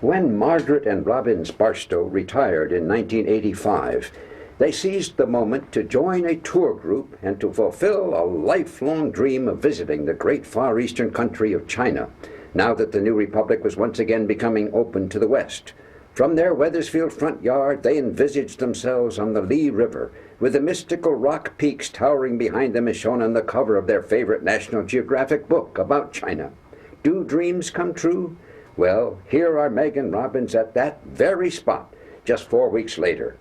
When Margaret and Robbins Barstow retired in 1985, they seized the moment to join a tour group and to fulfill a lifelong dream of visiting the great Far Eastern country of China, now that the new republic was once again becoming open to the West. From their Wethersfield front yard, they envisaged themselves on the Li River, with the mystical rock peaks towering behind them as shown on the cover of their favorite National Geographic book about China. Do dreams come true? Well, here are Meg and Robbins at that very spot, just 4 weeks later.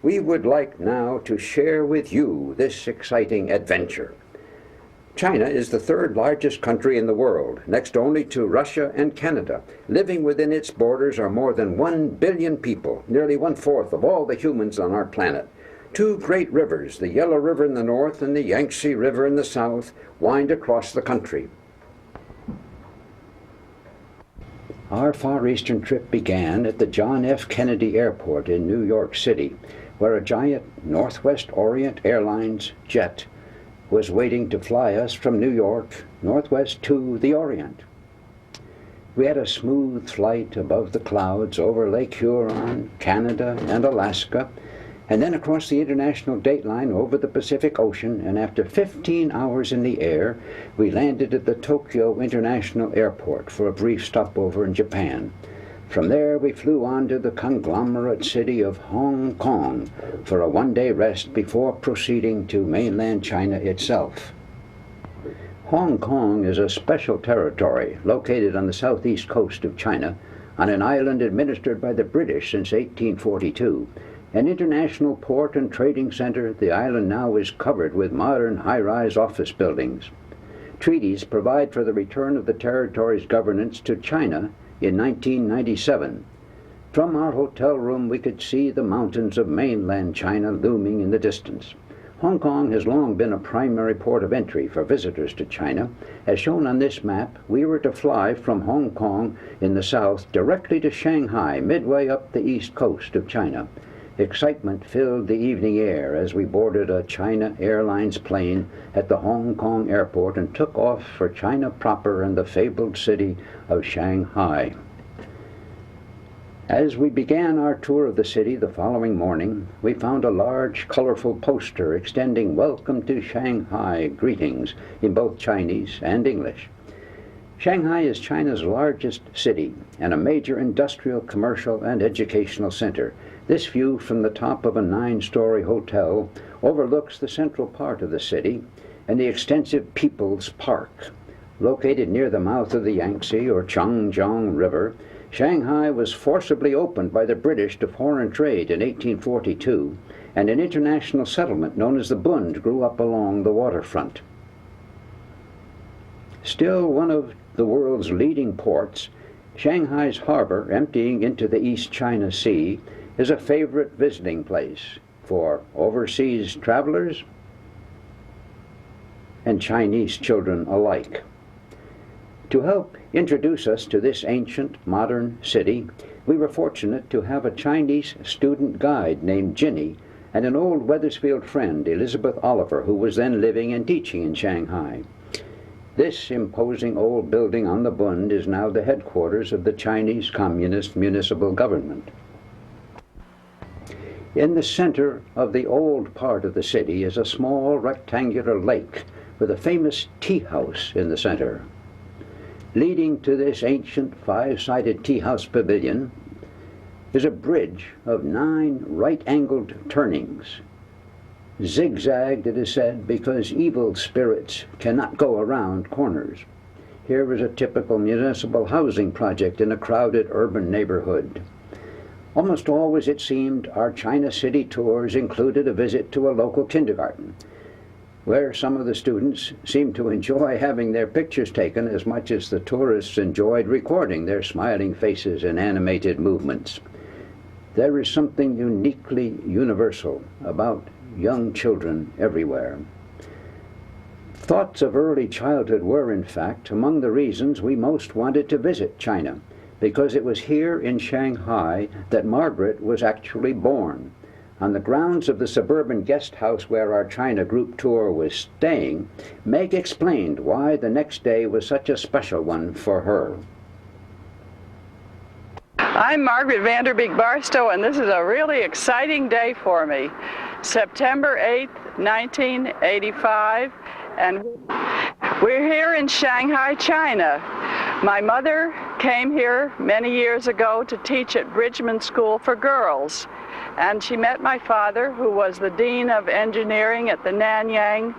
We would like now to share with you this exciting adventure. China is the third largest country in the world, next only to Russia and Canada. Living within its borders are more than 1 billion people, nearly 1/4 of all the humans on our planet. Two great rivers, the Yellow River in the north and the Yangtze River in the south, wind across the country. Our Far Eastern trip began at the John F. Kennedy Airport in New York City, where a giant Northwest Orient Airlines jet was waiting to fly us from New York northwest to the Orient. We had a smooth flight above the clouds over Lake Huron, Canada, and Alaska, and then across the international dateline over the Pacific Ocean, and after 15 hours in the air, we landed at the Tokyo International Airport for a brief stopover in Japan. From there, we flew on to the conglomerate city of Hong Kong for a one-day rest before proceeding to mainland China itself. Hong Kong is a special territory located on the southeast coast of China, on an island administered by the British since 1842. An international port and trading center, the island now is covered with modern high-rise office buildings. Treaties provide for the return of the territory's governance to China in 1997. From our hotel room, we could see the mountains of mainland China looming in the distance. Hong Kong has long been a primary port of entry for visitors to China. As shown on this map, we were to fly from Hong Kong in the south directly to Shanghai, midway up the east coast of China. Excitement filled the evening air as we boarded a China Airlines plane at the Hong Kong airport and took off for China proper and the fabled city of Shanghai. As we began our tour of the city the following morning, we found a large, colorful poster extending "Welcome to Shanghai" greetings in both Chinese and English. Shanghai is China's largest city and a major industrial, commercial, and educational center. This view from the top of a 9-story hotel overlooks the central part of the city and the extensive People's Park. Located near the mouth of the Yangtze or Changjiang River, Shanghai was forcibly opened by the British to foreign trade in 1842, and an international settlement known as the Bund grew up along the waterfront. Still one of the world's leading ports, Shanghai's harbor, emptying into the East China Sea, is a favorite visiting place for overseas travelers and Chinese children alike. To help introduce us to this ancient, modern city, we were fortunate to have a Chinese student guide named Ginny and an old Wethersfield friend, Elizabeth Oliver, who was then living and teaching in Shanghai. This imposing old building on the Bund is now the headquarters of the Chinese Communist municipal government. In the center of the old part of the city is a small rectangular lake with a famous tea house in the center. Leading to this ancient 5-sided tea house pavilion is a bridge of 9 right-angled turnings. Zigzagged, it is said, because evil spirits cannot go around corners. Here is a typical municipal housing project in a crowded urban neighborhood. Almost always, it seemed, our China City tours included a visit to a local kindergarten, where some of the students seemed to enjoy having their pictures taken as much as the tourists enjoyed recording their smiling faces and animated movements. There is something uniquely universal about young children everywhere. Thoughts of early childhood were, in fact, among the reasons we most wanted to visit China, because it was here in Shanghai that Margaret was actually born. On the grounds of the suburban guest house where our China group tour was staying, Meg explained why the next day was such a special one for her. I'm Margaret Vanderbeek Barstow, and this is a really exciting day for me. September 8th, 1985, and we're here in Shanghai, China. My mother came here many years ago to teach at Bridgman School for Girls, and she met my father, who was the Dean of Engineering at the Nanyang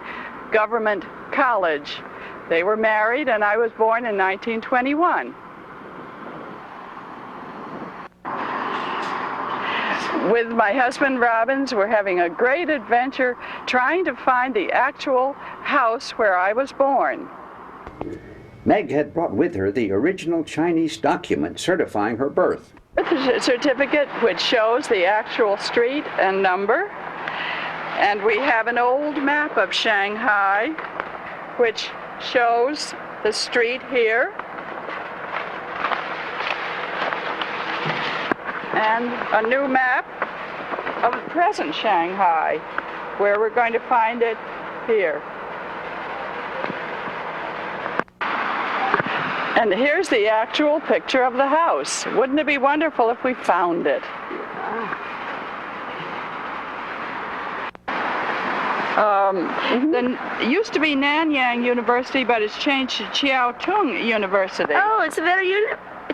Government College. They were married, and I was born in 1921. With my husband Robbins, we're having a great adventure trying to find the actual house where I was born. Meg had brought with her the original Chinese document certifying her birth. A certificate which shows the actual street and number. And we have an old map of Shanghai which shows the street here. And a new map of present Shanghai, where we're going to find it here. And here's the actual picture of the house. Wouldn't it be wonderful if we found it? It used to be Nanyang University, but it's changed to Chiao-Tung University. Oh, it's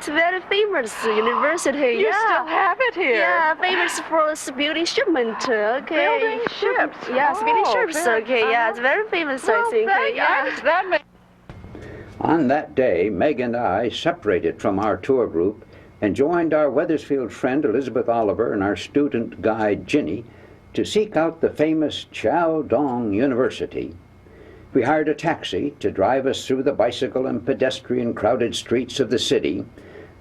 very famous university. You still have it here. Yeah, famous for building shipment. Okay. Building ships. Yes, building ships. Okay, yeah, it's very famous, I think. That On that day, Meg and I separated from our tour group and joined our Wethersfield friend Elizabeth Oliver and our student guide Ginny to seek out the famous Chiao-Tung University. We hired a taxi to drive us through the bicycle and pedestrian crowded streets of the city.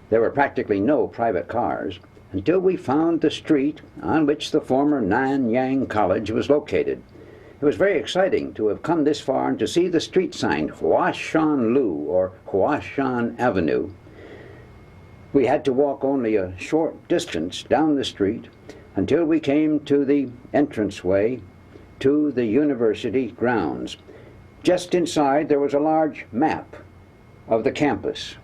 There were practically no private cars until we found the street on which the former Nanyang College was located. It was very exciting to have come this far and to see the street sign Huashan Lu, or Huashan Avenue. We had to walk only a short distance down the street until we came to the entranceway to the university grounds. Just inside there was a large map of the campus.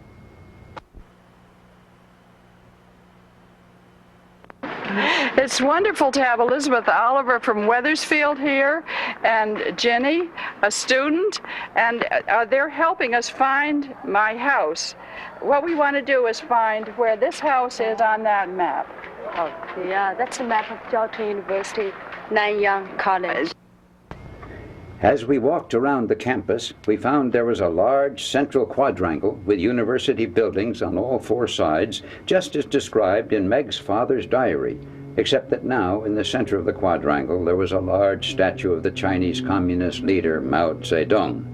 It's wonderful to have Elizabeth Oliver from Wethersfield here, and Jenny, a student, and they're helping us find my house. What we want to do is find where this house is on that map. Oh, yeah, that's the map of Chiao-Tung University, Nanyang College. As we walked around the campus, we found there was a large central quadrangle with university buildings on all four sides, just as described in Meg's father's diary, except that now, in the center of the quadrangle, there was a large statue of the Chinese Communist leader Mao Zedong.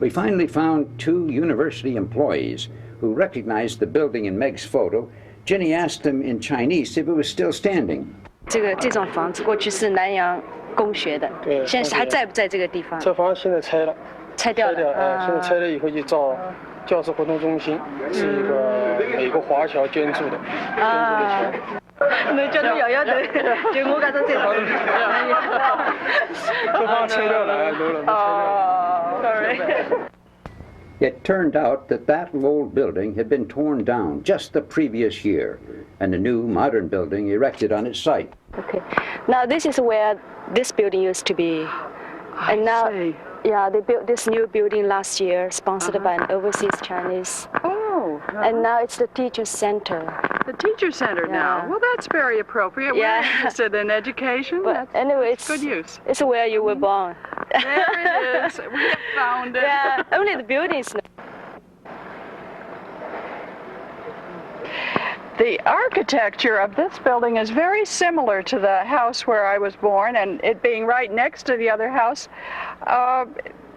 We finally found two university employees who recognized the building in Meg's photo. Jenny asked them in Chinese if it was still standing. 这种房子过去是南洋公学的，对，现在还在不在这个地方？这房现在拆了，拆掉了。现在拆了以后就造教师活动中心，是一个美国华侨捐助的钱。你叫做瑶瑶的，就我感到这个。这房拆掉了，楼了，拆掉了。Sorry. It turned out that that old building had been torn down just the previous year, and a new modern building erected on its site. Okay. Now this is where this building used to be. And now, yeah, they built this new building last year, sponsored by an overseas Chinese. Oh. And now it's the teacher center. The teacher center now. Well, that's very appropriate. Yeah. We're interested in education. But anyway, it's good use. It's where you were born. There it is. We have found it. Yeah, only the building is. The architecture of this building is very similar to the house where I was born, and it being right next to the other house,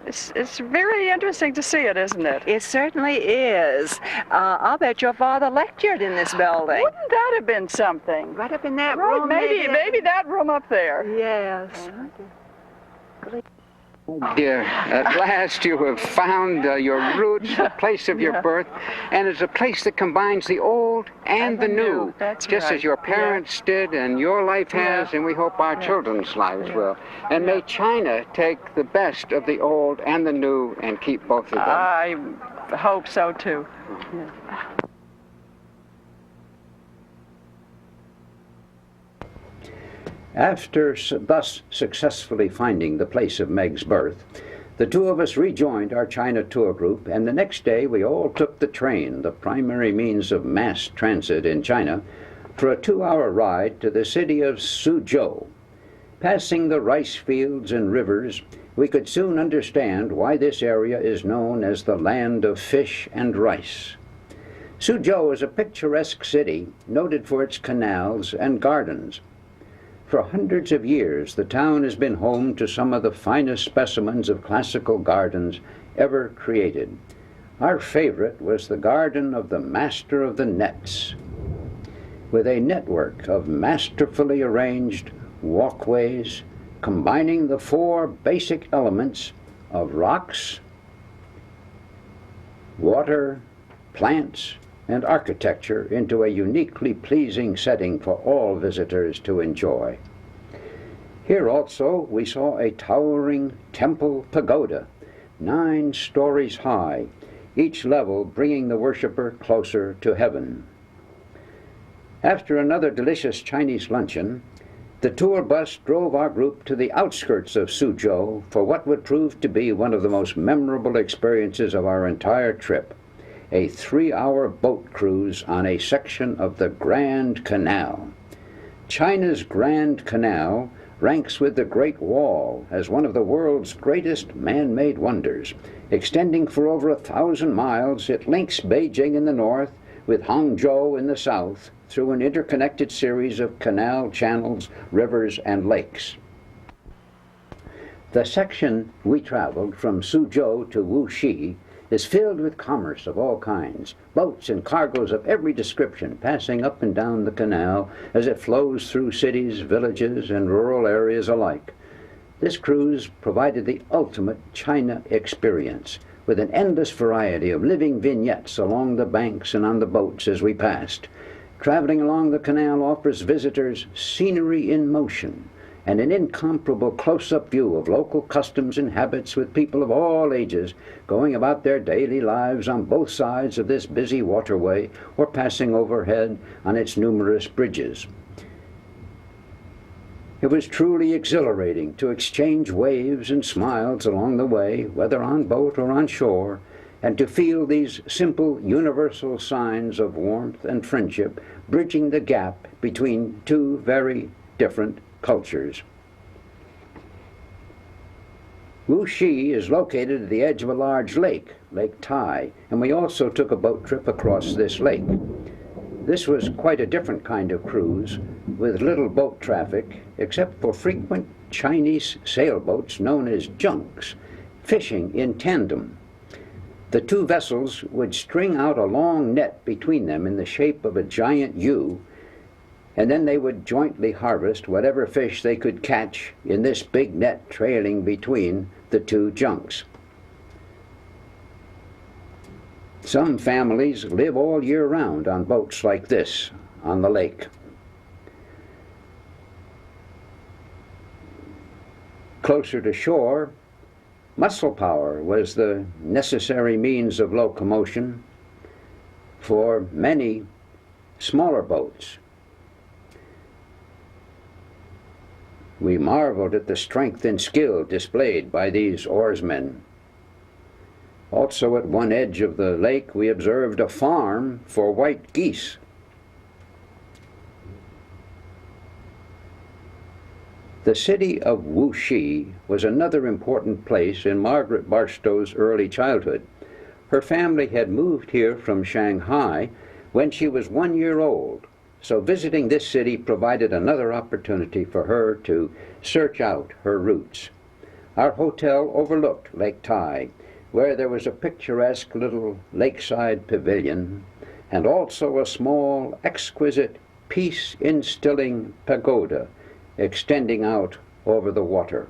it's very interesting to see it, isn't it? It certainly is. I'll bet your father lectured in this building. Wouldn't that have been something? Right up in that Right, room. maybe that room up there. Yes. Dear, at last you have found your roots, the place of your birth, and it's a place that combines the old and the new, That's just right. as your parents did and your life has, and we hope our children's lives will. And may China take the best of the old and the new and keep both of them. I hope so too. After thus successfully finding the place of Meg's birth, the two of us rejoined our China tour group, and the next day we all took the train, the primary means of mass transit in China, for a 2-hour ride to the city of Suzhou. Passing the rice fields and rivers, we could soon understand why this area is known as the land of fish and rice. Suzhou is a picturesque city noted for its canals and gardens. For hundreds of years, the town has been home to some of the finest specimens of classical gardens ever created. Our favorite was the garden of the Master of the Nets, with a network of masterfully arranged walkways combining the 4 basic elements of rocks, water, plants, and architecture into a uniquely pleasing setting for all visitors to enjoy. Here also we saw a towering temple pagoda, 9 stories high, each level bringing the worshipper closer to heaven. After another delicious Chinese luncheon, the tour bus drove our group to the outskirts of Suzhou for what would prove to be one of the most memorable experiences of our entire trip, a 3-hour boat cruise on a section of the Grand Canal. China's Grand Canal ranks with the Great Wall as one of the world's greatest man-made wonders. Extending for over 1,000 miles, it links Beijing in the north with Hangzhou in the south through an interconnected series of canal channels, rivers, and lakes. The section we traveled from Suzhou to Wuxi is filled with commerce of all kinds, boats and cargoes of every description passing up and down the canal as it flows through cities, villages, and rural areas alike. This cruise provided the ultimate China experience, with an endless variety of living vignettes along the banks and on the boats as we passed. Traveling along the canal offers visitors scenery in motion and an incomparable close-up view of local customs and habits, with people of all ages going about their daily lives on both sides of this busy waterway or passing overhead on its numerous bridges. It was truly exhilarating to exchange waves and smiles along the way, whether on boat or on shore, and to feel these simple universal signs of warmth and friendship bridging the gap between 2 very different cultures. Wuxi is located at the edge of a large lake, Lake Tai, and we also took a boat trip across this lake. This was quite a different kind of cruise, with little boat traffic, except for frequent Chinese sailboats known as junks, fishing in tandem. The 2 vessels would string out a long net between them in the shape of a giant U, and then they would jointly harvest whatever fish they could catch in this big net trailing between the 2 junks. Some families live all year round on boats like this on the lake. Closer to shore, muscle power was the necessary means of locomotion for many smaller boats. We marveled at the strength and skill displayed by these oarsmen. Also at one edge of the lake we observed a farm for white geese. The city of Wuxi was another important place in Margaret Barstow's early childhood. Her family had moved here from Shanghai when she was 1 year old, so visiting this city provided another opportunity for her to search out her roots. Our hotel overlooked Lake Tai, where there was a picturesque little lakeside pavilion, and also a small, exquisite, peace-instilling pagoda extending out over the water.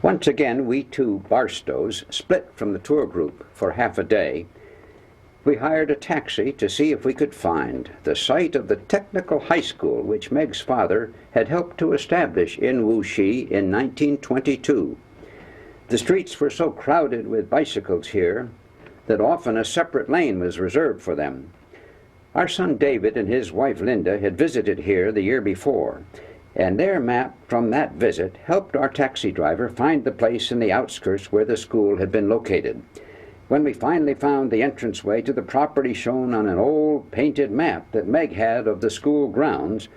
Once again, we 2 Barstows split from the tour group for half a day. We hired a taxi to see if we could find the site of the technical high school which Meg's father had helped to establish in Wuxi in 1922. The streets were so crowded with bicycles here that often a separate lane was reserved for them. Our son David and his wife Linda had visited here the year before, and their map from that visit helped our taxi driver find the place in the outskirts where the school had been located. When we finally found the entranceway to the property shown on an old painted map that Meg had of the school grounds,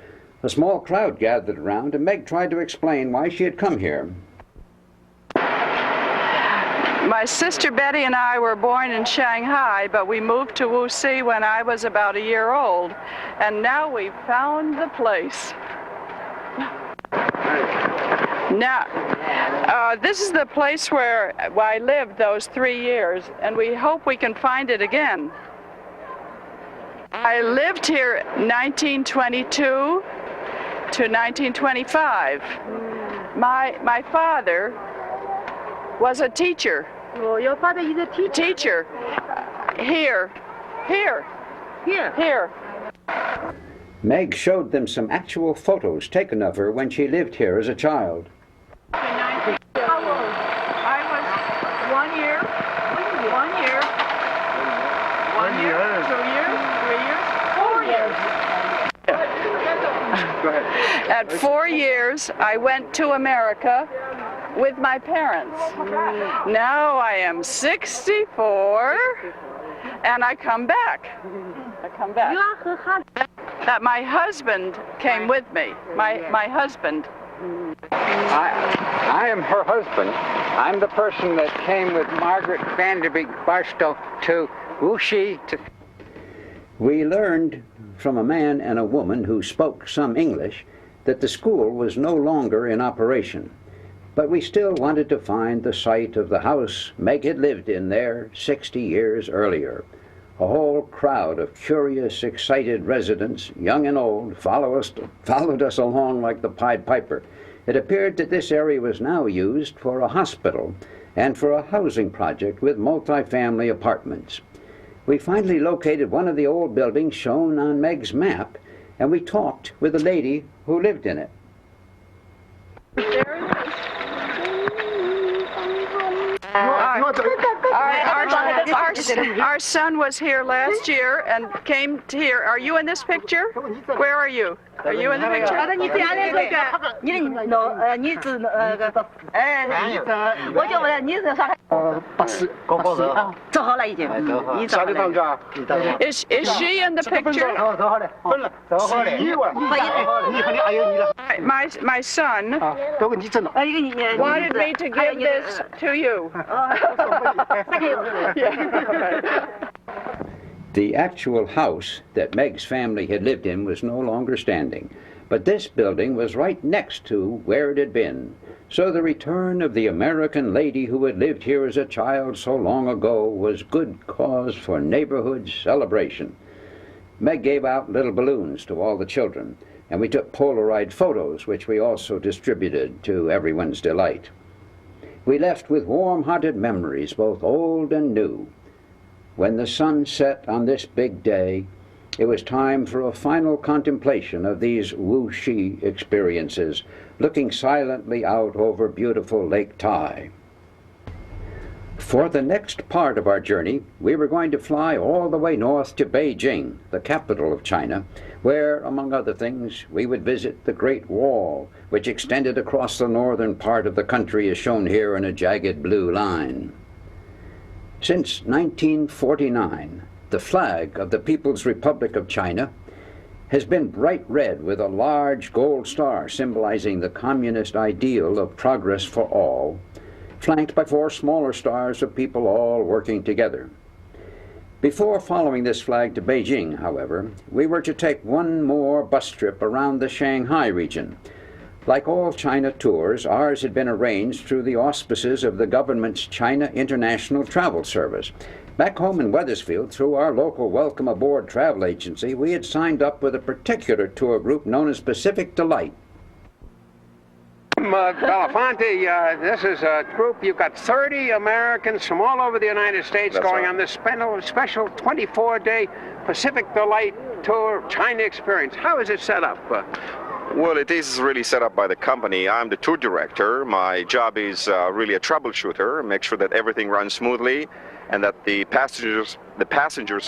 a small crowd gathered around, and Meg tried to explain why she had come here. My sister Betty and I were born in Shanghai, but we moved to Wuxi when I was about a year old, and now we've found the place. Now, this is the place where I lived those 3 years, and we hope we can find it again. I lived here 1922 to 1925. My father was a teacher. Oh, your father is a teacher? Teacher. Here. Meg showed them some actual photos taken of her when she lived here as a child. I was 1 year, 2 years, 3 years, 4 years. Go ahead. At 4 years, I went to America with my parents. Now I am 64, and I come back. That my husband came with me. My husband. I am her husband. I'm the person that came with Margaret Vanderbeek Barstow to Wuxi. We learned from a man and a woman who spoke some English that the school was no longer in operation. But we still wanted to find the site of the house Meg had lived in there 60 years earlier. A whole crowd of curious, excited residents, young and old, followed us along like the Pied Piper. It appeared that this area was now used for a hospital and for a housing project with multi-family apartments. We finally located one of the old buildings shown on Meg's map, and we talked with the lady who lived in it. Our son was here last year and came to here. Are you in this picture? Where are you? Are you in the picture? Is she in the picture? My son wanted me to give this to you. The actual house that Meg's family had lived in was no longer standing, but this building was right next to where it had been. So the return of the American lady who had lived here as a child so long ago was good cause for neighborhood celebration. Meg gave out little balloons to all the children, and we took Polaroid photos, which we also distributed to everyone's delight. We left with warm-hearted memories, both old and new. When the sun set on this big day, it was time for a final contemplation of these Wuxi experiences, looking silently out over beautiful Lake Tai. For the next part of our journey, we were going to fly all the way north to Beijing, the capital of China, where, among other things, we would visit the Great Wall, which extended across the northern part of the country as shown here in a jagged blue line. Since 1949, the flag of the People's Republic of China has been bright red with a large gold star symbolizing the communist ideal of progress for all, flanked by 4 smaller stars of people all working together. Before following this flag to Beijing, however, we were to take one more bus trip around the Shanghai region. Like all China tours, ours had been arranged through the auspices of the government's China International Travel Service. Back home in Wethersfield, through our local Welcome Aboard travel agency, we had signed up with a particular tour group known as Pacific Delight. Belafonte, this is a group. You've got 30 Americans from all over the United States going on this special 24-day Pacific Delight Tour China experience. How is it set up? Well, it is really set up by the company. I'm the tour director. My job is really a troubleshooter, make sure that everything runs smoothly. and that the passengers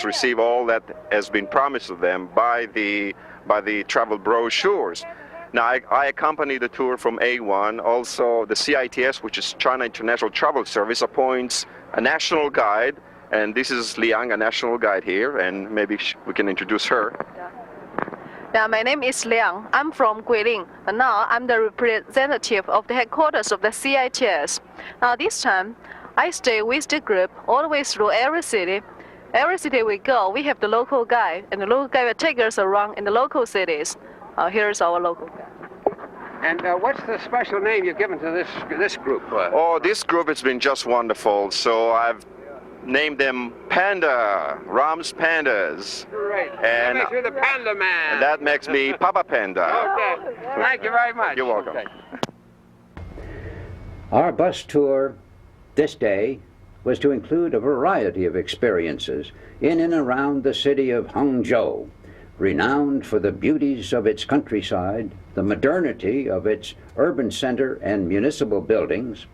receive all that has been promised to them by the travel brochures. Now, I accompany the tour from A1. Also, the CITS, which is China International Travel Service, appoints a national guide, and this is Liang, a national guide here, and maybe we can introduce her. Yeah, my name is Liang. I'm from Guilin, and now I'm the representative of the headquarters of the CITS. Now, this time, I stay with the group all the way through every city. Every city we go, we have the local guide, and the local guide will take us around in the local cities. Here's our local guide. And what's the special name you've given to this group? Oh, this group has been just wonderful. So I've named them Panda, Ram's Pandas. Great. And that makes you the Panda Man. And that makes me Papa Panda. Okay. Thank you very much. You're welcome. Okay. Our bus tour this day was to include a variety of experiences in and around the city of Hangzhou, renowned for the beauties of its countryside, the modernity of its urban center and municipal buildings,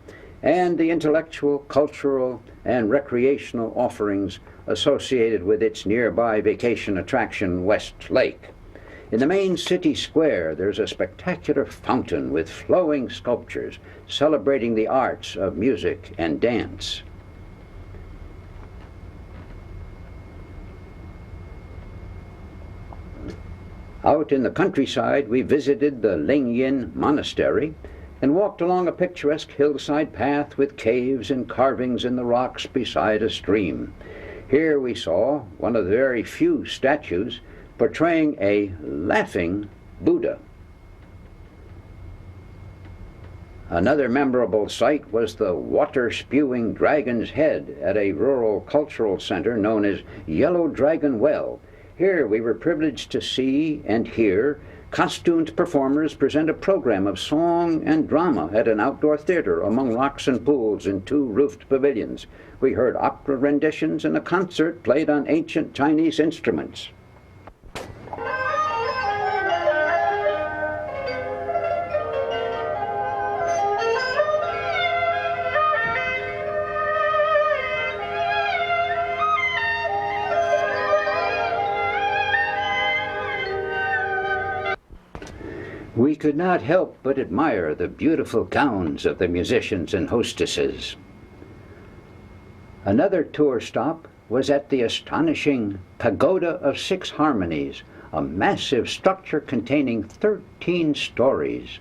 and the intellectual, cultural, and recreational offerings associated with its nearby vacation attraction, West Lake. In the main city square, there's a spectacular fountain with flowing sculptures celebrating the arts of music and dance. Out in the countryside, we visited the Lingyin Monastery and walked along a picturesque hillside path with caves and carvings in the rocks beside a stream. Here we saw one of the very few statues portraying a laughing Buddha. Another memorable sight was the water-spewing dragon's head at a rural cultural center known as Yellow Dragon Well. Here we were privileged to see and hear costumed performers present a program of song and drama at an outdoor theater among rocks and pools in 2 roofed pavilions. We heard opera renditions and a concert played on ancient Chinese instruments. We could not help but admire the beautiful gowns of the musicians and hostesses. Another tour stop was at the astonishing Pagoda of 6 Harmonies, a massive structure containing 13 stories,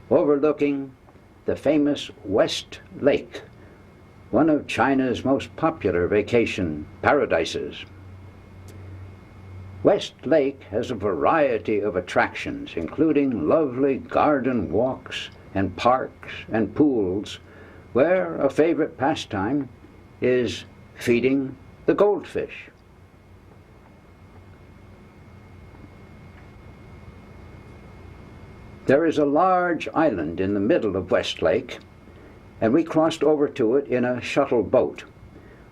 overlooking the famous West Lake, one of China's most popular vacation paradises. West Lake has a variety of attractions, including lovely garden walks and parks and pools, where a favorite pastime is feeding the goldfish. There is a large island in the middle of West Lake, and we crossed over to it in a shuttle boat.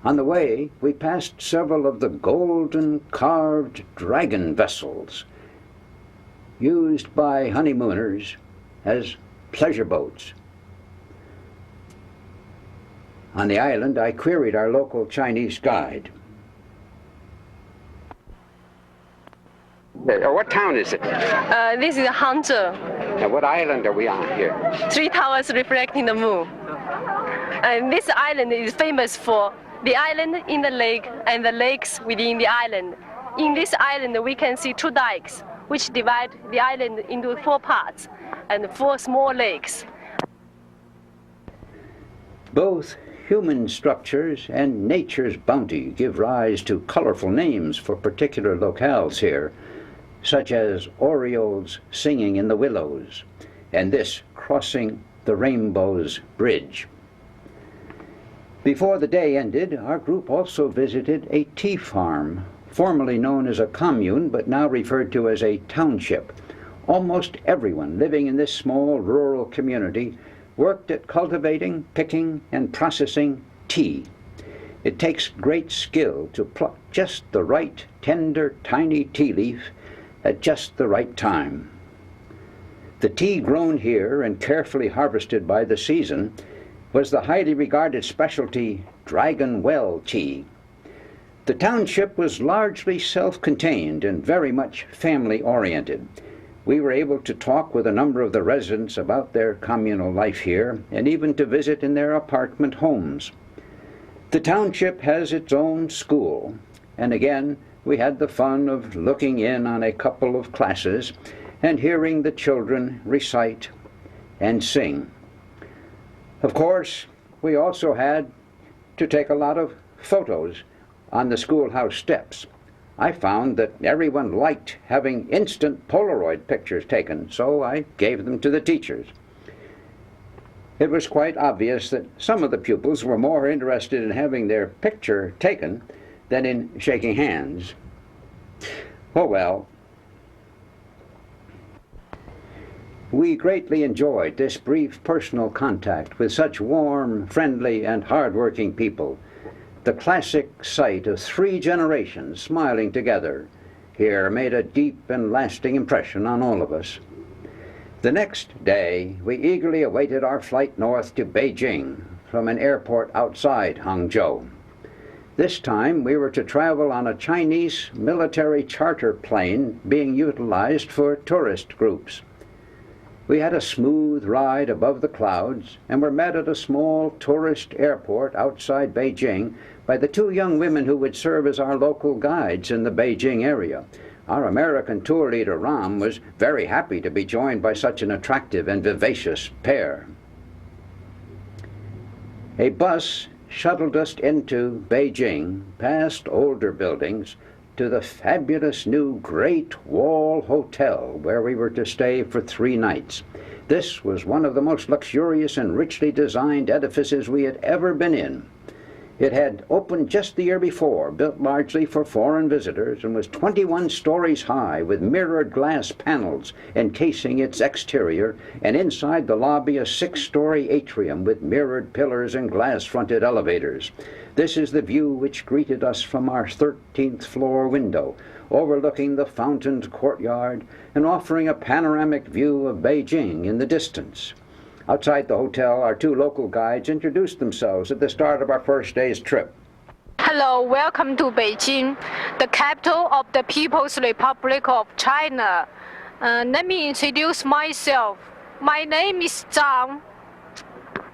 On the way, we passed several of the golden carved dragon vessels used by honeymooners as pleasure boats. On the island, I queried our local Chinese guide. What town is it? This is Hangzhou. Now, what island are we on here? 3 towers reflecting the moon. And this island is famous for the island in the lake and the lakes within the island. In this island, we can see 2 dikes, which divide the island into 4 parts and 4 small lakes. Both human structures and nature's bounty give rise to colorful names for particular locales here, such as orioles singing in the willows, and this crossing the rainbow's bridge. Before the day ended, our group also visited a tea farm, formerly known as a commune, but now referred to as a township. Almost everyone living in this small rural community worked at cultivating, picking, and processing tea. It takes great skill to pluck just the right tender, tiny tea leaf at just the right time. The tea grown here and carefully harvested by the season was the highly regarded specialty Dragon Well tea. The township was largely self-contained and very much family-oriented. We were able to talk with a number of the residents about their communal life here, and even to visit in their apartment homes. The township has its own school, and again we had the fun of looking in on a couple of classes and hearing the children recite and sing. Of course, we also had to take a lot of photos on the schoolhouse steps. I found that everyone liked having instant Polaroid pictures taken, so I gave them to the teachers. It was quite obvious that some of the pupils were more interested in having their picture taken than in shaking hands. Oh well. We greatly enjoyed this brief personal contact with such warm, friendly, and hard-working people. The classic sight of 3 generations smiling together here made a deep and lasting impression on all of us. The next day, we eagerly awaited our flight north to Beijing from an airport outside Hangzhou. This time, we were to travel on a Chinese military charter plane being utilized for tourist groups. We had a smooth ride above the clouds and were met at a small tourist airport outside Beijing by the 2 young women who would serve as our local guides in the Beijing area. Our American tour leader, Ram, was very happy to be joined by such an attractive and vivacious pair. A bus shuttled us into Beijing, past older buildings, to the fabulous new Great Wall Hotel, where we were to stay for 3 nights. This was one of the most luxurious and richly designed edifices we had ever been in. It had opened just the year before, built largely for foreign visitors, and was 21 stories high, with mirrored glass panels encasing its exterior, and inside the lobby a 6-story atrium with mirrored pillars and glass-fronted elevators. This is the view which greeted us from our 13th floor window, overlooking the fountained courtyard and offering a panoramic view of Beijing in the distance. Outside the hotel, our 2 local guides introduced themselves at the start of our first day's trip. Hello, welcome to Beijing, the capital of the People's Republic of China. Let me introduce myself. My name is Zhang.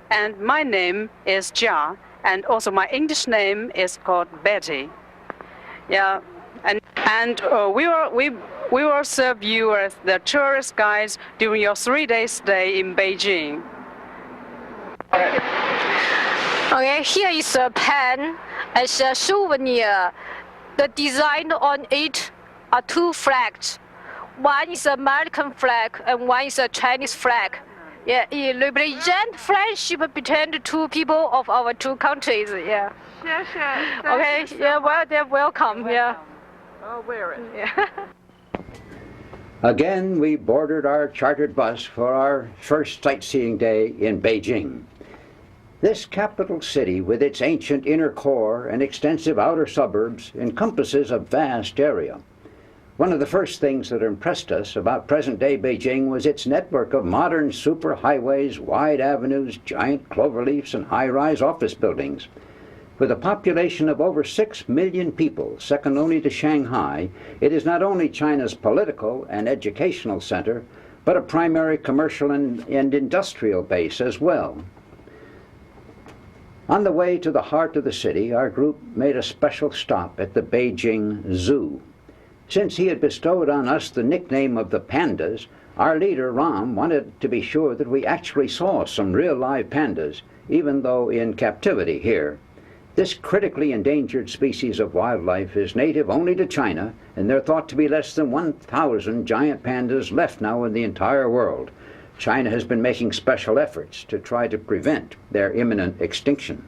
And my name is Jia, and also my English name is called Betty. Yeah, and we will serve you as the tourist guides during your 3-day stay in Beijing. Okay, here is a pen as a souvenir. The design on it are 2 flags. One is American flag and one is a Chinese flag. Yeah, it represents friendship between the 2 people of our 2 countries. Yeah. Okay. Yeah. Well, they're welcome. Yeah. I'll wear it. Yeah. Again, we boarded our chartered bus for our first sightseeing day in Beijing. This capital city, with its ancient inner core and extensive outer suburbs, encompasses a vast area. One of the first things that impressed us about present-day Beijing was its network of modern superhighways, wide avenues, giant cloverleafs, and high-rise office buildings. With a population of over 6 million people, second only to Shanghai, it is not only China's political and educational center, but a primary commercial and industrial base as well. On the way to the heart of the city, our group made a special stop at the Beijing Zoo. Since he had bestowed on us the nickname of the Pandas, our leader, Ram, wanted to be sure that we actually saw some real live pandas, even though in captivity here. This critically endangered species of wildlife is native only to China, and there are thought to be less than 1,000 giant pandas left now in the entire world. China has been making special efforts to try to prevent their imminent extinction.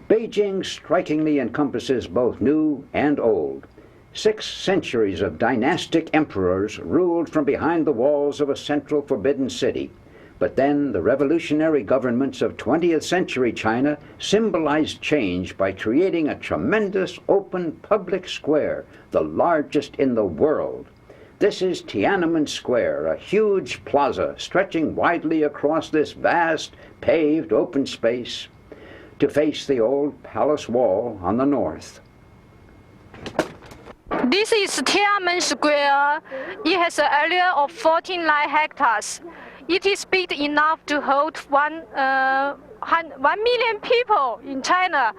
Beijing strikingly encompasses both new and old. 6 centuries of dynastic emperors ruled from behind the walls of a central forbidden city. But then the revolutionary governments of 20th century China symbolized change by creating a tremendous open public square, the largest in the world. This is Tiananmen Square, a huge plaza stretching widely across this vast, paved open space to face the old palace wall on the north. This is Tiananmen Square. It has an area of 14 light hectares. It is big enough to hold 1 million people in China.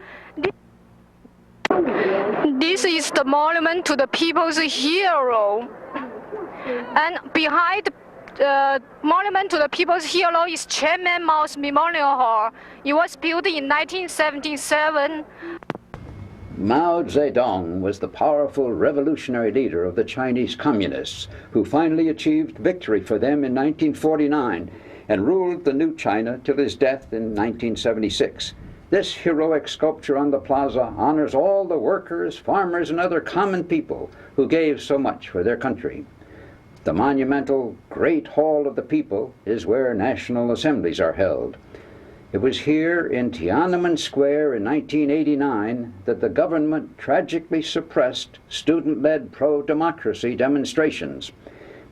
This is the monument to the people's hero. And behind the monument to the people's hero is Chairman Mao's Memorial Hall. It was built in 1977. Mao Zedong was the powerful revolutionary leader of the Chinese Communists who finally achieved victory for them in 1949 and ruled the new China till his death in 1976. This heroic sculpture on the plaza honors all the workers, farmers, and other common people who gave so much for their country. The monumental Great Hall of the People is where national assemblies are held. It was here in Tiananmen Square in 1989 that the government tragically suppressed student-led pro-democracy demonstrations.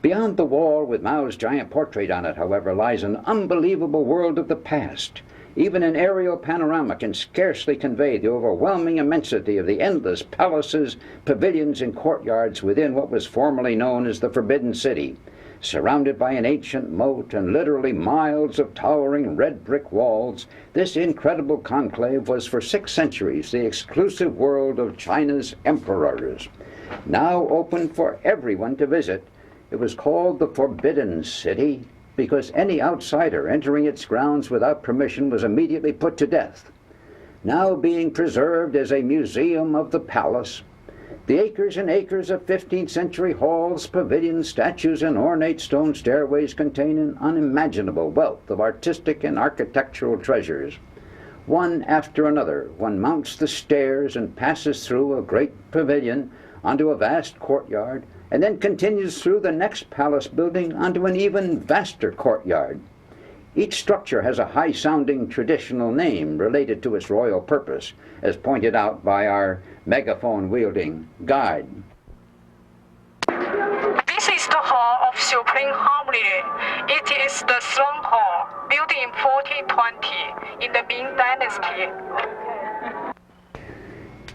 Beyond the wall with Mao's giant portrait on it, however, lies an unbelievable world of the past. Even an aerial panorama can scarcely convey the overwhelming immensity of the endless palaces, pavilions, and courtyards within what was formerly known as the Forbidden City. Surrounded by an ancient moat and literally miles of towering red brick walls, this incredible conclave was for 6 centuries the exclusive world of China's emperors. Now open for everyone to visit, it was called the Forbidden City because any outsider entering its grounds without permission was immediately put to death. Now being preserved as a museum of the palace, the acres and acres of 15th century halls, pavilions, statues, and ornate stone stairways contain an unimaginable wealth of artistic and architectural treasures. One after another, one mounts the stairs and passes through a great pavilion onto a vast courtyard, and then continues through the next palace building onto an even vaster courtyard. Each structure has a high-sounding traditional name related to its royal purpose, as pointed out by our megaphone-wielding guide. This is the Hall of Supreme Harmony. It is the Throne Hall, built in 1420 in the Ming Dynasty.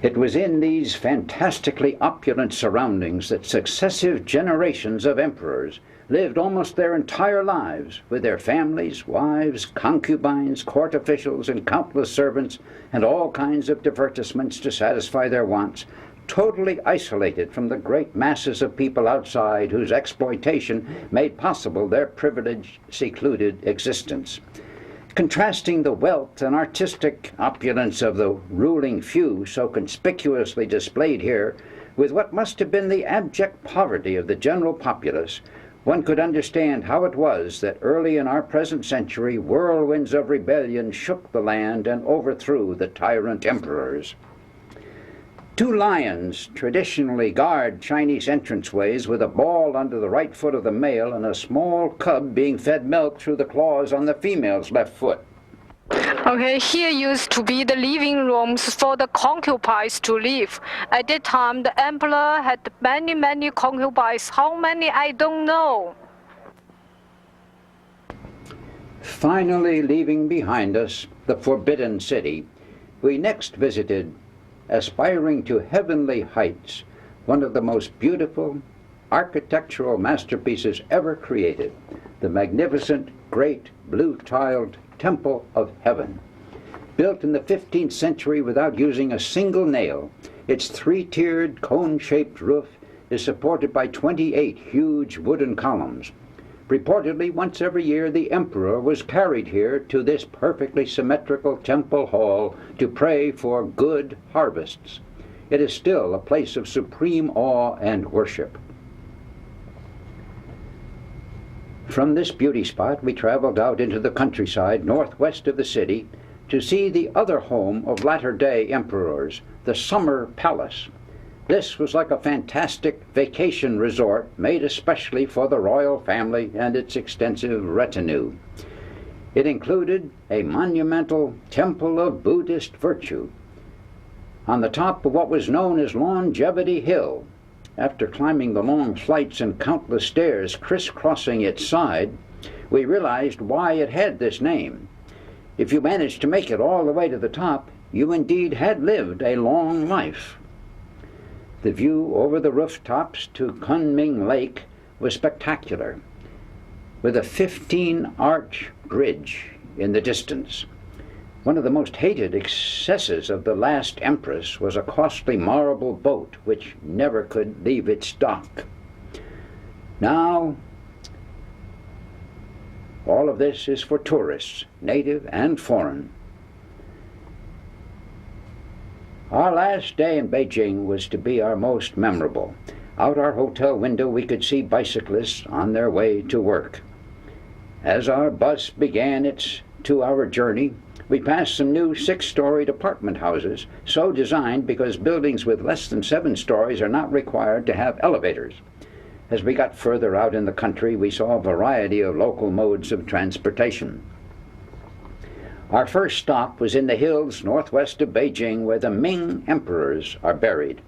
It was in these fantastically opulent surroundings that successive generations of emperors lived almost their entire lives with their families, wives, concubines, court officials, and countless servants, and all kinds of divertissements to satisfy their wants, totally isolated from the great masses of people outside whose exploitation made possible their privileged, secluded existence. Contrasting the wealth and artistic opulence of the ruling few so conspicuously displayed here with what must have been the abject poverty of the general populace, one could understand how it was that early in our present century whirlwinds of rebellion shook the land and overthrew the tyrant emperors. 2 lions traditionally guard Chinese entranceways with a ball under the right foot of the male and a small cub being fed milk through the claws on the female's left foot. Okay, here used to be the living rooms for the concubines to live. At that time, the emperor had many concubines. How many, I don't know. Finally leaving behind us the Forbidden City, we next visited, aspiring to heavenly heights, one of the most beautiful architectural masterpieces ever created, the magnificent great blue-tiled Temple of Heaven. Built in the 15th century without using a single nail, its 3-tiered cone-shaped roof is supported by 28 huge wooden columns. Reportedly, once every year the emperor was carried here to this perfectly symmetrical temple hall to pray for good harvests. It is still a place of supreme awe and worship. From this beauty spot, we traveled out into the countryside northwest of the city to see the other home of latter-day emperors, the Summer Palace. This was like a fantastic vacation resort made especially for the royal family and its extensive retinue. It included a monumental temple of Buddhist virtue on the top of what was known as Longevity Hill. after climbing the long flights and countless stairs crisscrossing its side, we realized why it had this name. If you managed to make it all the way to the top, you indeed had lived a long life. The view over the rooftops to Kunming Lake was spectacular, with a 15-arch bridge in the distance. One of the most hated excesses of the last empress was a costly marble boat which never could leave its dock. Now, all of this is for tourists, native and foreign. Our last day in Beijing was to be our most memorable. Out our hotel window we could see bicyclists on their way to work. As our bus began its 2-hour journey, we passed some new 6-storied apartment houses, so designed because buildings with less than 7 stories are not required to have elevators. As we got further out in the country, we saw a variety of local modes of transportation. Our first stop was in the hills northwest of Beijing, where the Ming emperors are buried.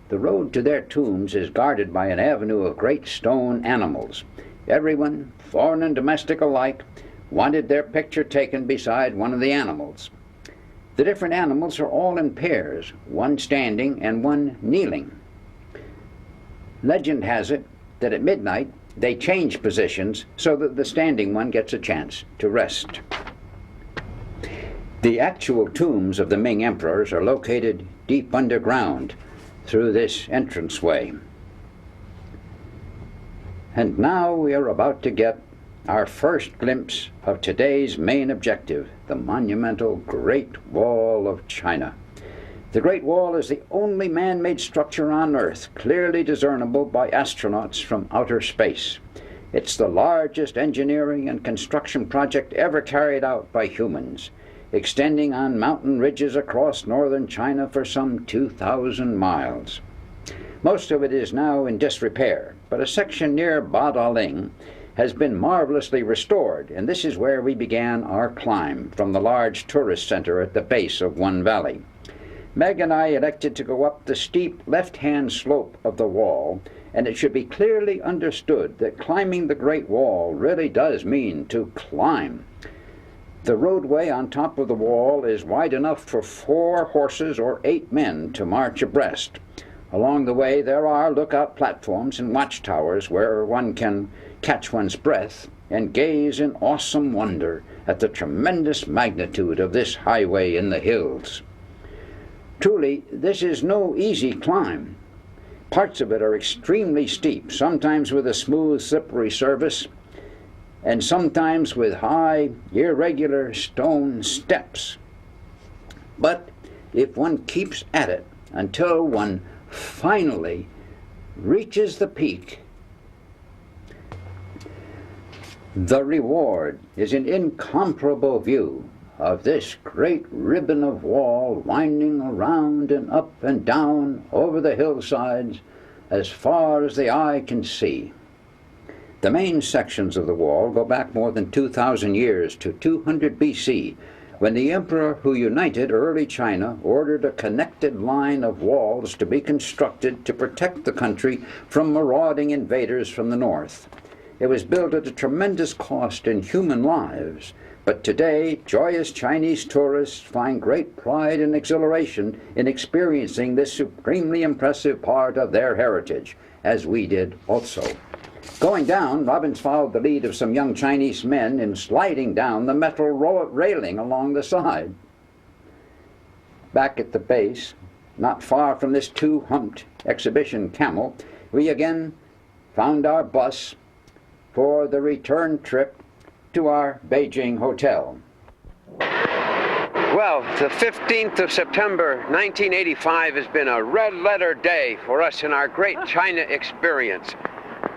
The road to their tombs is guarded by an avenue of great stone animals. Everyone, foreign and domestic alike, wanted their picture taken beside one of the animals. The different animals are all in pairs, one standing and one kneeling. Legend has it that at midnight they change positions so that the standing one gets a chance to rest. The actual tombs of the Ming emperors are located deep underground through this entranceway. And now we are about to get our first glimpse of today's main objective, the monumental Great Wall of China. The Great Wall is the only man-made structure on Earth clearly discernible by astronauts from outer space. It's the largest engineering and construction project ever carried out by humans, extending on mountain ridges across northern China for some 2,000 miles. Most of it is now in disrepair, but a section near Badaling has been marvelously restored, and this is where we began our climb from the large tourist center at the base of one valley. Meg and I elected to go up the steep left-hand slope of the wall, and it should be clearly understood that climbing the Great Wall really does mean to climb. The roadway on top of the wall is wide enough for 4 horses or 8 men to march abreast. Along the way there are lookout platforms and watchtowers where one can catch one's breath and gaze in awesome wonder at the tremendous magnitude of this highway in the hills. Truly, this is no easy climb. Parts of it are extremely steep, sometimes with a smooth, slippery surface, and sometimes with high, irregular stone steps. But if one keeps at it until one finally reaches the peak, the reward is an incomparable view of this great ribbon of wall winding around and up and down over the hillsides as far as the eye can see. The main sections of the wall go back more than 2,000 years to 200 BC, when the emperor who united early China ordered a connected line of walls to be constructed to protect the country from marauding invaders from the north. It was built at a tremendous cost in human lives, but today joyous Chinese tourists find great pride and exhilaration in experiencing this supremely impressive part of their heritage, as we did also. Going down, Robbins followed the lead of some young Chinese men in sliding down the metal railing along the side. Back at the base, not far from this 2-humped exhibition camel, we again found our bus for the return trip to our Beijing hotel. Well, the 15th of September, 1985 has been a red-letter day for us in our Great China experience.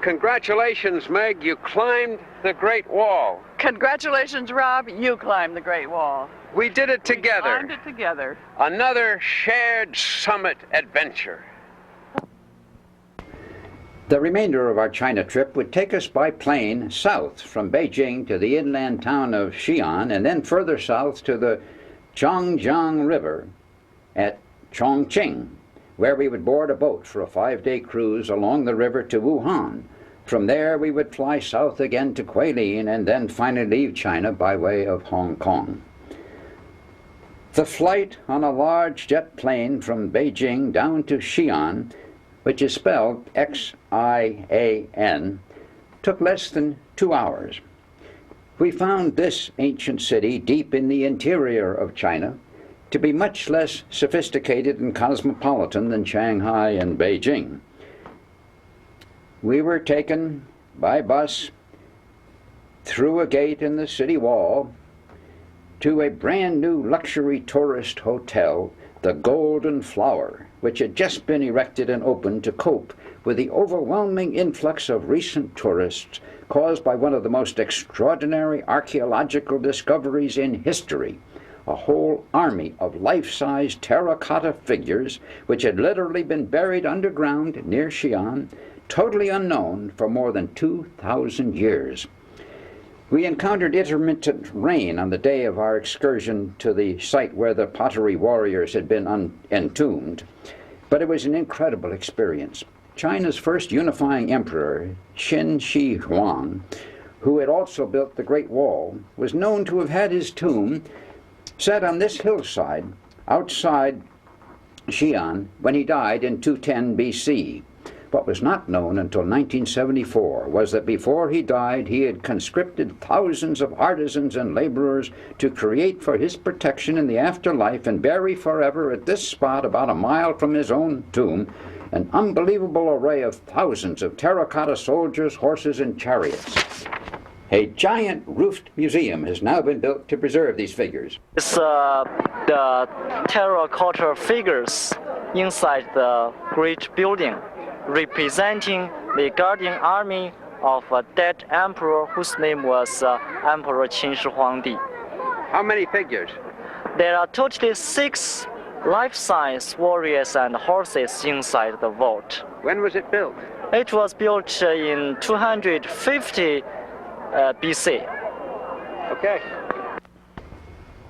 Congratulations, Meg, you climbed the Great Wall. Congratulations, Rob, you climbed the Great Wall. We did it together. We climbed it together. Another shared summit adventure. The remainder of our China trip would take us by plane south from Beijing to the inland town of Xian, and then further south to the Yangtze River at Chongqing, where we would board a boat for a 5-day cruise along the river to Wuhan. From there we would fly south again to Guilin and then finally leave China by way of Hong Kong. The flight on a large jet plane from Beijing down to Xian, which is spelled Xian, took less than 2 hours. We found this ancient city deep in the interior of China to be much less sophisticated and cosmopolitan than Shanghai and Beijing. We were taken by bus through a gate in the city wall to a brand new luxury tourist hotel, the Golden Flower, which had just been erected and opened to cope with the overwhelming influx of recent tourists caused by one of the most extraordinary archaeological discoveries in history, a whole army of life-size terracotta figures which had literally been buried underground near Xian, totally unknown for more than 2,000 years. We encountered intermittent rain on the day of our excursion to the site where the pottery warriors had been entombed, but it was an incredible experience. China's first unifying emperor, Qin Shi Huang, who had also built the Great Wall, was known to have had his tomb set on this hillside outside Xian when he died in 210 BC. What was not known until 1974 was that before he died, he had conscripted thousands of artisans and laborers to create for his protection in the afterlife and bury forever at this spot about a mile from his own tomb an unbelievable array of thousands of terracotta soldiers, horses, and chariots. A giant roofed museum has now been built to preserve these figures. It's the terracotta figures inside the great building, representing the guardian army of a dead emperor whose name was Emperor Qin Shi Huangdi. How many figures? There are totally 6 life-size warriors and horses inside the vault. When was it built? It was built in 250 BC. Okay.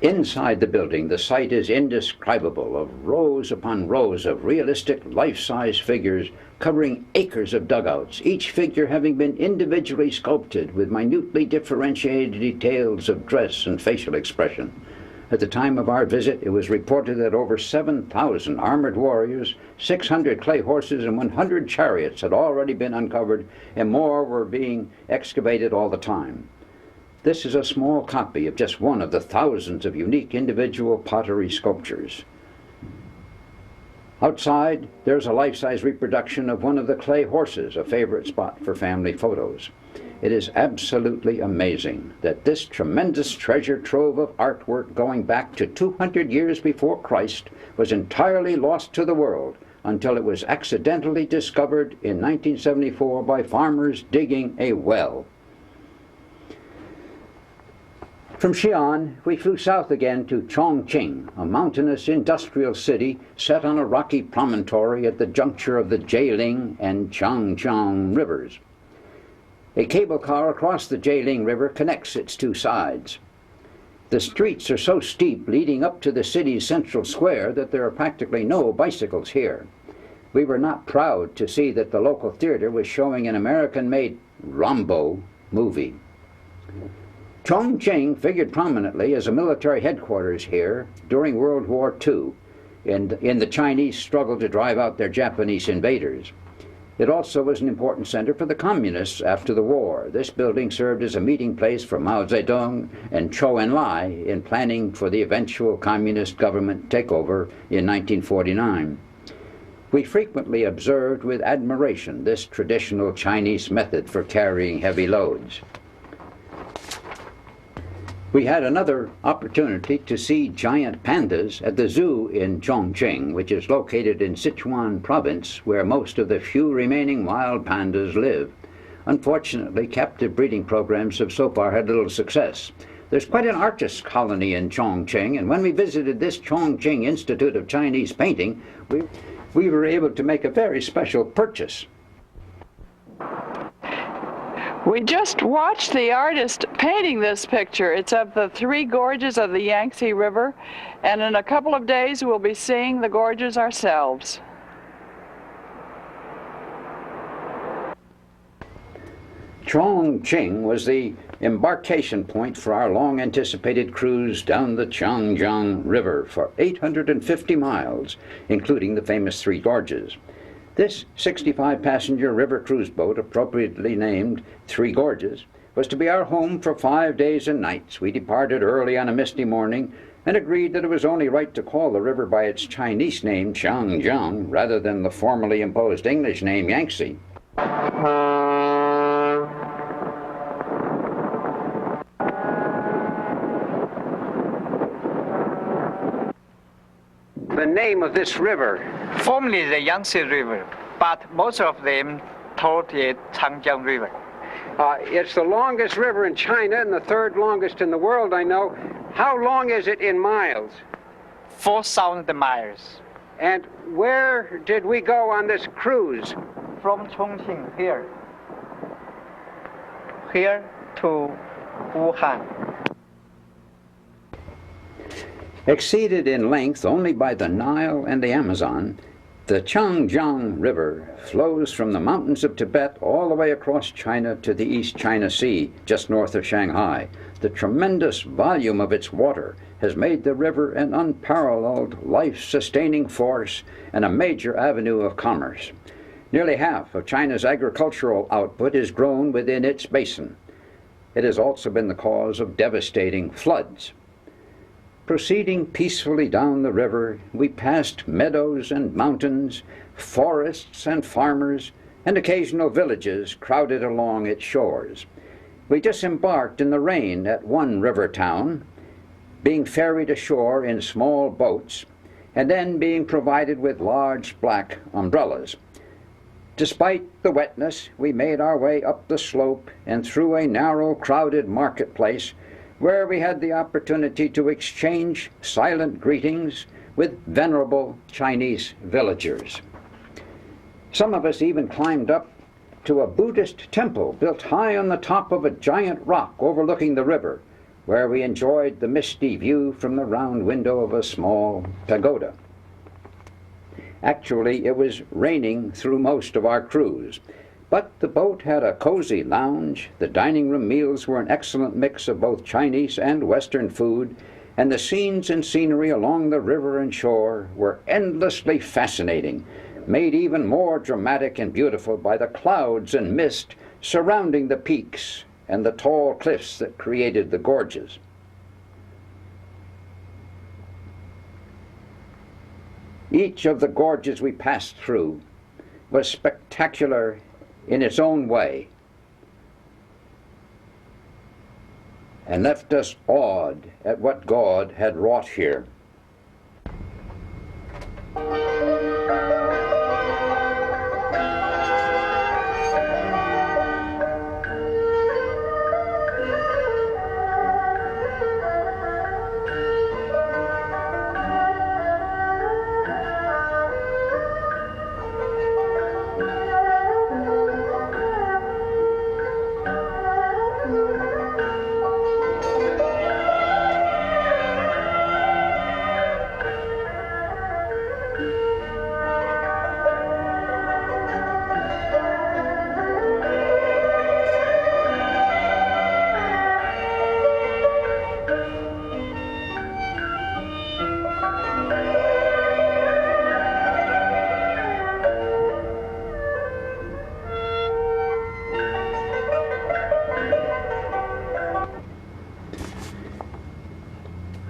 Inside the building, the sight is indescribable, of rows upon rows of realistic life-size figures covering acres of dugouts, each figure having been individually sculpted with minutely differentiated details of dress and facial expression. At the time of our visit, it was reported that over 7,000 armored warriors, 600 clay horses, and 100 chariots had already been uncovered, and more were being excavated all the time. This is a small copy of just one of the thousands of unique individual pottery sculptures. Outside, there's a life-size reproduction of one of the clay horses, a favorite spot for family photos. It is absolutely amazing that this tremendous treasure trove of artwork going back to 200 years before Christ was entirely lost to the world until it was accidentally discovered in 1974 by farmers digging a well. From Xian, we flew south again to Chongqing, a mountainous industrial city set on a rocky promontory at the juncture of the Guilin and Yangtze rivers. A cable car across the Guilin River connects its 2 sides. The streets are so steep leading up to the city's central square that there are practically no bicycles here. We were not proud to see that the local theater was showing an American-made Rambo movie. Chongqing figured prominently as a military headquarters here during World War II in the Chinese struggle to drive out their Japanese invaders. It also was an important center for the communists after the war. This building served as a meeting place for Mao Zedong and Zhou Enlai in planning for the eventual communist government takeover in 1949. We frequently observed with admiration this traditional Chinese method for carrying heavy loads. We had another opportunity to see giant pandas at the zoo in Chongqing, which is located in Sichuan province, where most of the few remaining wild pandas live. Unfortunately, captive breeding programs have so far had little success. There's quite an artist colony in Chongqing, and when we visited this Chongqing Institute of Chinese Painting, we were able to make a very special purchase. We just watched the artist painting this picture. It's of the 3 gorges of the Yangtze River, and in a couple of days we'll be seeing the gorges ourselves. Chongqing was the embarkation point for our long-anticipated cruise down the Yangtze River for 850 miles, including the famous Three Gorges. This 65-passenger river cruise boat, appropriately named Three Gorges, was to be our home for 5 days and nights. We departed early on a misty morning and agreed that it was only right to call the river by its Chinese name, Changjiang, rather than the formally imposed English name, Yangtze. The name of this river? Formerly the Yangtze River, but most of them told it Changjiang River. It's the longest river in China and the third longest in the world, I know. How long is it in miles? 4,000 miles. And where did we go on this cruise? From Chongqing here to Wuhan. Exceeded in length only by the Nile and the Amazon, the Changjiang River flows from the mountains of Tibet all the way across China to the East China Sea, just north of Shanghai. The tremendous volume of its water has made the river an unparalleled life-sustaining force and a major avenue of commerce. Nearly half of China's agricultural output is grown within its basin. It has also been the cause of devastating floods. Proceeding peacefully down the river, we passed meadows and mountains, forests and farmers, and occasional villages crowded along its shores. We disembarked in the rain at one river town, being ferried ashore in small boats, and then being provided with large black umbrellas. Despite the wetness, we made our way up the slope and through a narrow, crowded marketplace where we had the opportunity to exchange silent greetings with venerable Chinese villagers. Some of us even climbed up to a Buddhist temple built high on the top of a giant rock overlooking the river, where we enjoyed the misty view from the round window of a small pagoda. Actually, it was raining through most of our cruise, but the boat had a cozy lounge, the dining room meals were an excellent mix of both Chinese and Western food, and the scenes and scenery along the river and shore were endlessly fascinating, made even more dramatic and beautiful by the clouds and mist surrounding the peaks and the tall cliffs that created the gorges. Each of the gorges we passed through was spectacular in its own way and left us awed at what God had wrought here.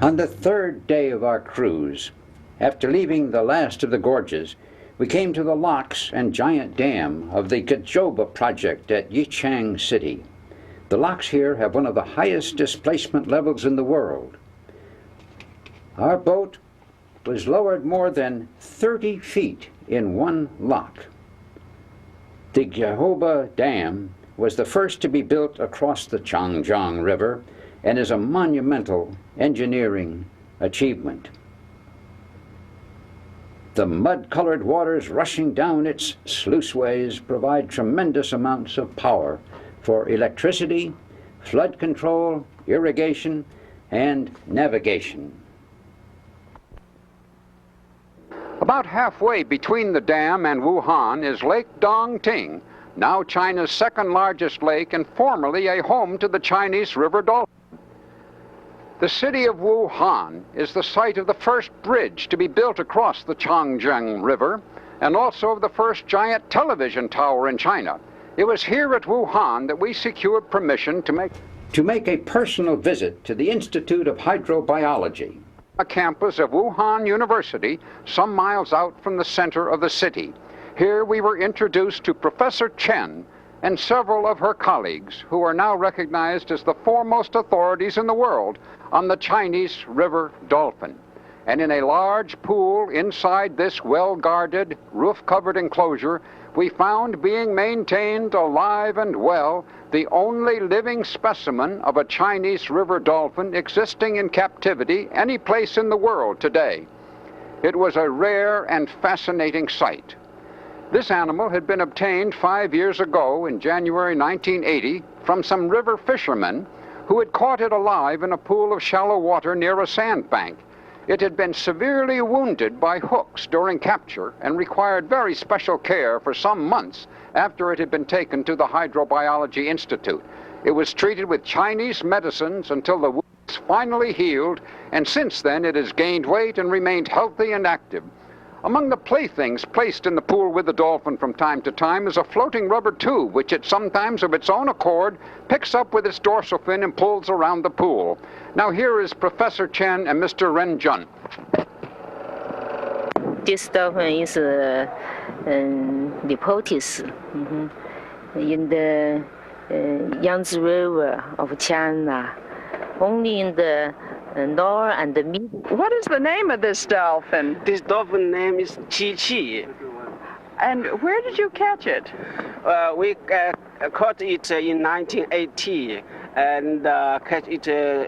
On the third day of our cruise, after leaving the last of the gorges, we came to the locks and giant dam of the Gajoba project at Yichang City. The locks here have one of the highest displacement levels in the world. Our boat was lowered more than 30 feet in one lock. The Gajoba Dam was the first to be built across the Changjiang River and is a monumental engineering achievement. The mud-colored waters rushing down its sluiceways provide tremendous amounts of power for electricity, flood control, irrigation, and navigation. About halfway between the dam and Wuhan is Lake Dongting, now China's second largest lake and formerly a home to the Chinese river dolphin. The city of Wuhan is the site of the first bridge to be built across the Yangtze River and also of the first giant television tower in China. It was here at Wuhan that we secured permission to make a personal visit to the Institute of Hydrobiology, a campus of Wuhan University, some miles out from the center of the city. Here we were introduced to Professor Chen and several of her colleagues, who are now recognized as the foremost authorities in the world on the Chinese river dolphin. And in a large pool inside this well-guarded, roof-covered enclosure, we found being maintained alive and well the only living specimen of a Chinese river dolphin existing in captivity any place in the world today. It was a rare and fascinating sight. This animal had been obtained 5 years ago in January 1980 from some river fishermen who had caught it alive in a pool of shallow water near a sandbank. It had been severely wounded by hooks during capture and required very special care for some months after it had been taken to the Hydrobiology Institute. It was treated with Chinese medicines until the wounds finally healed, and since then it has gained weight and remained healthy and active. Among the playthings placed in the pool with the dolphin from time to time is a floating rubber tube, which it sometimes of its own accord picks up with its dorsal fin and pulls around the pool. Now here is Professor Chen and Mr. Ren Jun. This dolphin is reported in the Yangtze River of China, only in the north and the mid. What is the name of this dolphin? This dolphin name is Chi. And where did you catch it? We caught it in 1980 and catch it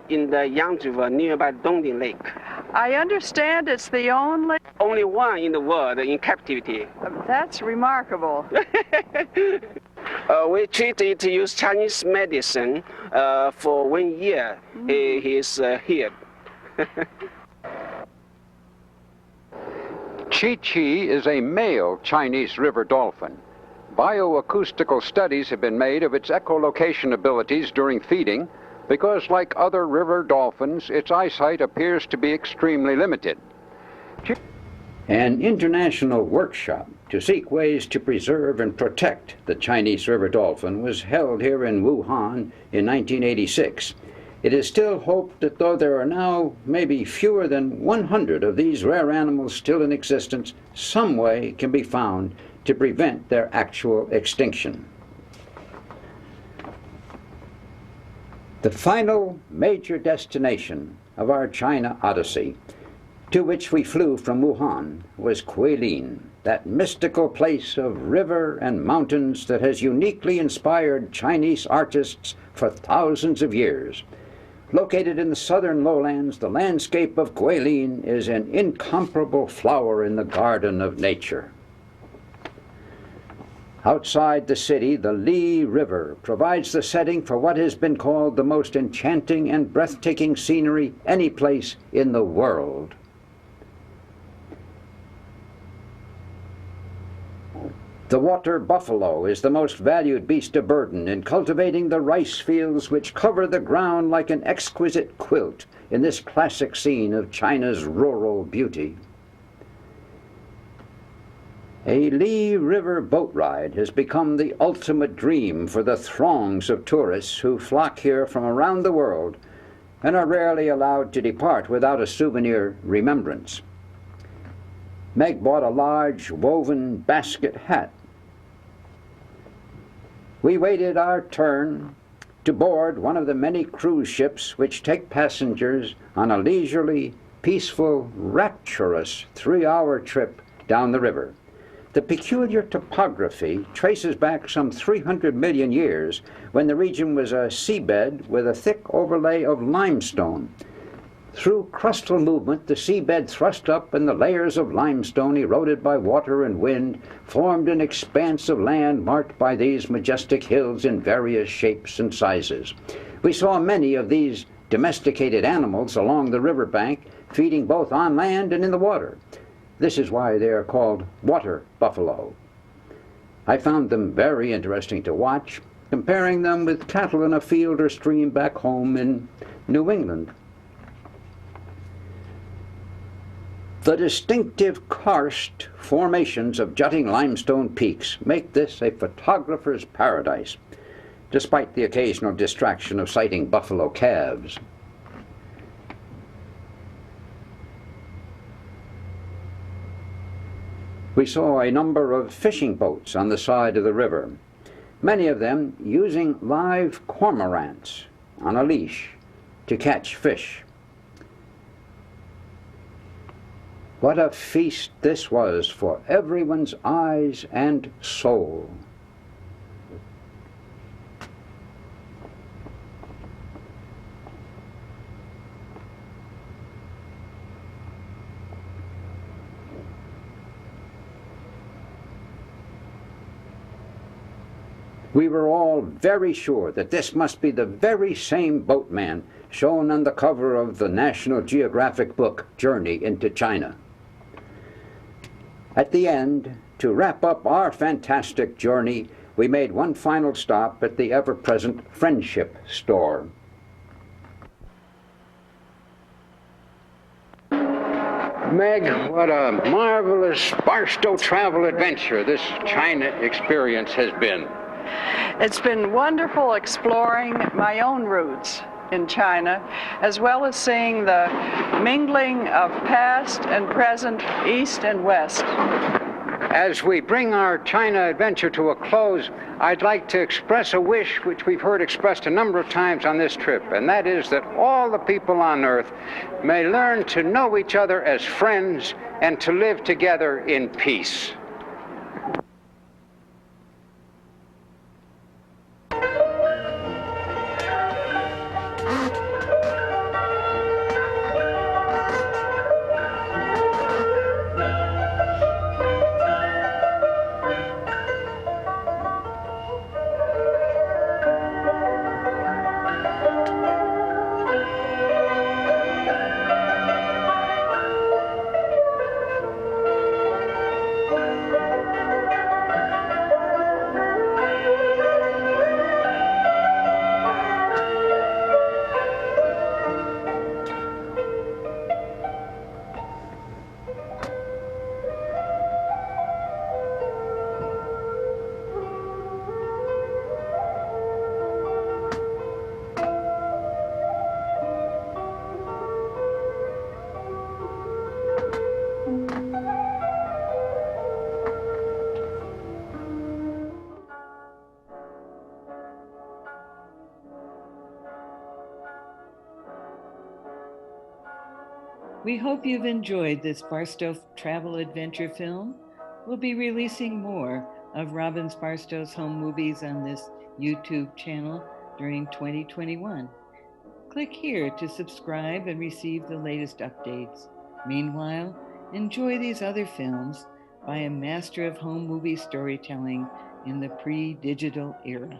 in the Yangtze River nearby Dongding Lake. I understand it's the only one in the world in captivity. That's remarkable. We treat it to use Chinese medicine for 1 year. He is healed. Chi is a male Chinese river dolphin. Bioacoustical studies have been made of its echolocation abilities during feeding because, like other river dolphins, its eyesight appears to be extremely limited. An international workshop to seek ways to preserve and protect the Chinese river dolphin was held here in Wuhan in 1986. It is still hoped that though there are now maybe fewer than 100 of these rare animals still in existence, some way can be found to prevent their actual extinction. The final major destination of our China Odyssey, to which we flew from Wuhan, was Guilin, that mystical place of river and mountains that has uniquely inspired Chinese artists for thousands of years. Located in the southern lowlands, the landscape of Guilin is an incomparable flower in the garden of nature. Outside the city, the Li River provides the setting for what has been called the most enchanting and breathtaking scenery any place in the world. The water buffalo is the most valued beast of burden in cultivating the rice fields which cover the ground like an exquisite quilt in this classic scene of China's rural beauty. A Li River boat ride has become the ultimate dream for the throngs of tourists who flock here from around the world and are rarely allowed to depart without a souvenir remembrance. Meg bought a large woven basket hat. We waited our turn to board one of the many cruise ships which take passengers on a leisurely, peaceful, rapturous 3-hour trip down the river. The peculiar topography traces back some 300 million years when the region was a seabed with a thick overlay of limestone. Through crustal movement, the seabed thrust up and the layers of limestone eroded by water and wind formed an expanse of land marked by these majestic hills in various shapes and sizes. We saw many of these domesticated animals along the riverbank, feeding both on land and in the water. This is why they are called water buffalo. I found them very interesting to watch, comparing them with cattle in a field or stream back home in New England. The distinctive karst formations of jutting limestone peaks make this a photographer's paradise, despite the occasional distraction of sighting buffalo calves. We saw a number of fishing boats on the side of the river, many of them using live cormorants on a leash to catch fish. What a feast this was for everyone's eyes and soul. We were all very sure that this must be the very same boatman shown on the cover of the National Geographic book, Journey into China. At the end, to wrap up our fantastic journey, we made one final stop at the ever-present Friendship store. Meg, what a marvelous Barstow travel adventure this China experience has been. It's been wonderful exploring my own roots in China, as well as seeing the mingling of past and present, East and West. As we bring our China adventure to a close, I'd like to express a wish which we've heard expressed a number of times on this trip, and that is that all the people on Earth may learn to know each other as friends and to live together in peace. We hope you've enjoyed this Barstow travel adventure film. We'll be releasing more of Robbins Barstow's home movies on this YouTube channel during 2021. Click here to subscribe and receive the latest updates. Meanwhile, enjoy these other films by a master of home movie storytelling in the pre-digital era.